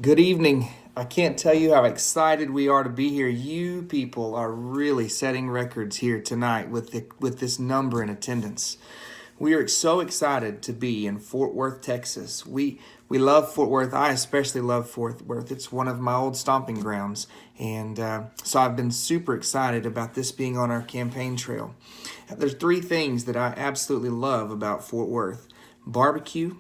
Good evening. I can't tell you how excited we are to be here. You people are really setting records here tonight with this number in attendance. We are so excited to be in Fort Worth, Texas. We love Fort Worth. I especially love Fort Worth. It's one of my old stomping grounds, and so I've been super excited about this being on our campaign trail. There's three things that I absolutely love about Fort Worth: barbecue,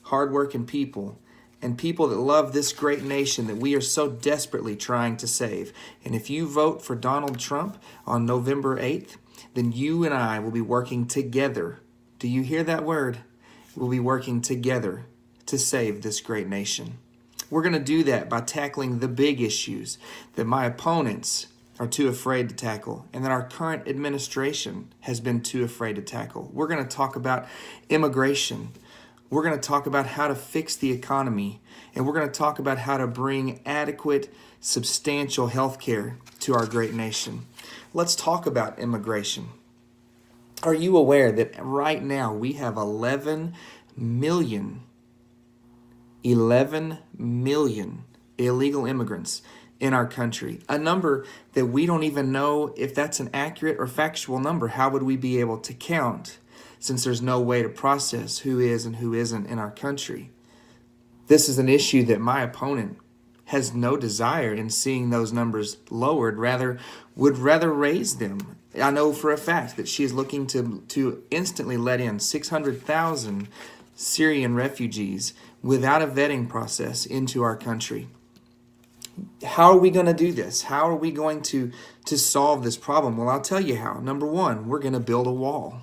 hardworking people, and people that love this great nation that we are so desperately trying to save. And if you vote for Donald Trump on November 8th, then you and I will be working together. Do you hear that word? We'll be working together to save this great nation. We're going to do that by tackling the big issues that my opponents are too afraid to tackle and that our current administration has been too afraid to tackle. We're going to talk about immigration. We're going to talk about how to fix the economy, and we're going to talk about how to bring adequate, substantial health care to our great nation. Let's talk about immigration. Are you aware that right now we have 11 million illegal immigrants in our country? A number that we don't even know if that's an accurate or factual number. How would we be able to count, since there's no way to process who is and who isn't in our country? This is an issue that my opponent has no desire in seeing those numbers lowered, would rather raise them. I know for a fact that she is looking to instantly let in 600,000 Syrian refugees without a vetting process into our country. How are we going to do this? How are we going to solve this problem? Well, I'll tell you how. Number one, we're going to build a wall.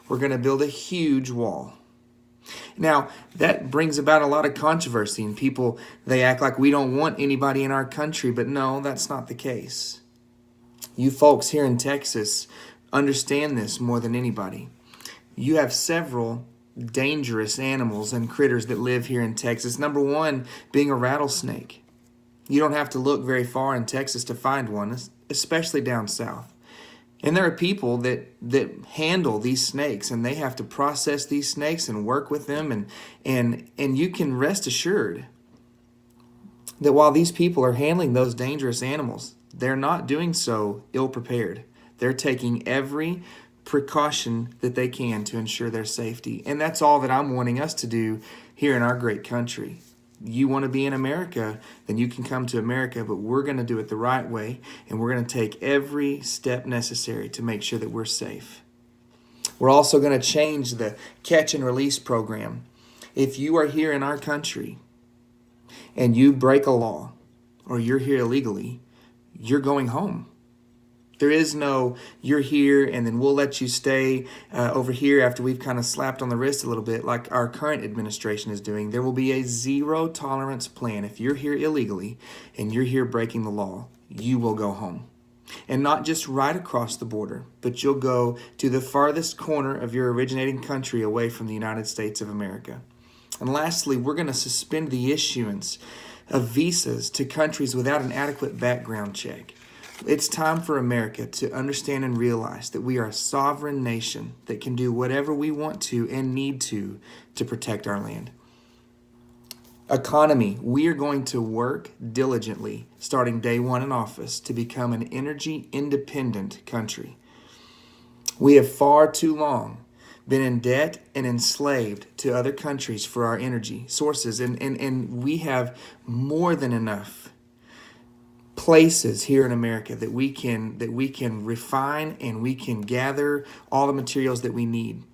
We're going to build a huge wall. Now, that brings about a lot of controversy, and people, they act like we don't want anybody in our country, but no, that's not the case. You folks here in Texas understand this more than anybody. You have several dangerous animals and critters that live here in Texas. Number one being a rattlesnake. You don't have to look very far in Texas to find one, especially down south. And there are people that handle these snakes, and they have to process these snakes and work with them, and you can rest assured that while these people are handling those dangerous animals, they're not doing so ill-prepared. They're taking every precaution that they can to ensure their safety. And that's all that I'm wanting us to do here in our great country. You want to be in America, then you can come to America, but we're going to do it the right way, and we're going to take every step necessary to make sure that we're safe. We're also going to change the catch and release program. If you are here in our country and you break a law or you're here illegally, you're going home. There is no, you're here and then we'll let you stay over here after we've kind of slapped on the wrist a little bit like our current administration is doing. There will be a zero tolerance plan. If you're here illegally and you're here breaking the law, you will go home. And not just right across the border, but you'll go to the farthest corner of your originating country away from the United States of America. And lastly, we're going to suspend the issuance of visas to countries without an adequate background check. It's time for America to understand and realize that we are a sovereign nation that can do whatever we want to and need to protect our land. Economy, we are going to work diligently starting day one in office to become an energy independent country. We have far too long been in debt and enslaved to other countries for our energy sources, and we have more than enough places here in America that we can refine, and we can gather all the materials that we need.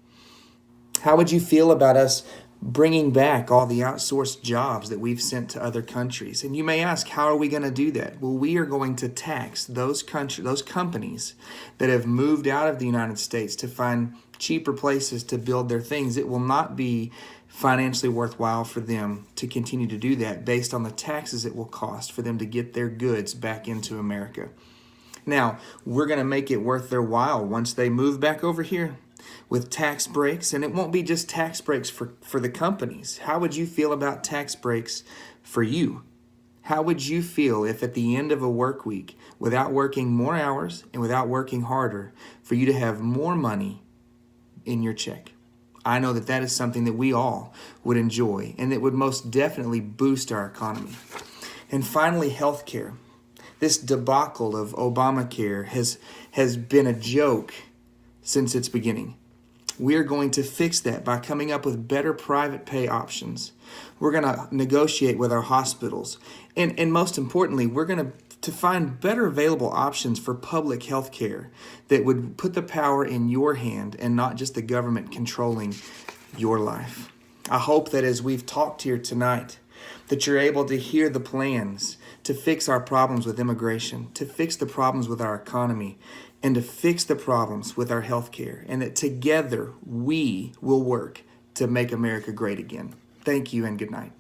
How would you feel about us bringing back all the outsourced jobs that we've sent to other countries? And you may ask, how are we going to do that? Well, we are going to tax those companies that have moved out of the United States to find cheaper places to build their things. It will not be financially worthwhile for them to continue to do that based on the taxes it will cost for them to get their goods back into America. Now, we're going to make it worth their while once they move back over here with tax breaks, and it won't be just tax breaks for the companies. How would you feel about tax breaks for you? How would you feel if at the end of a work week, without working more hours and without working harder, for you to have more money in your check? I know that that is something that we all would enjoy and that would most definitely boost our economy. And finally, healthcare. This debacle of Obamacare has been a joke since its beginning. We are going to fix that by coming up with better private pay options. We're going to negotiate with our hospitals. And most importantly, we're going to find better available options for public health care that would put the power in your hand and not just the government controlling your life. I hope that as we've talked here tonight, that you're able to hear the plans to fix our problems with immigration, to fix the problems with our economy, and to fix the problems with our health care, and that together we will work to make America great again. Thank you and good night.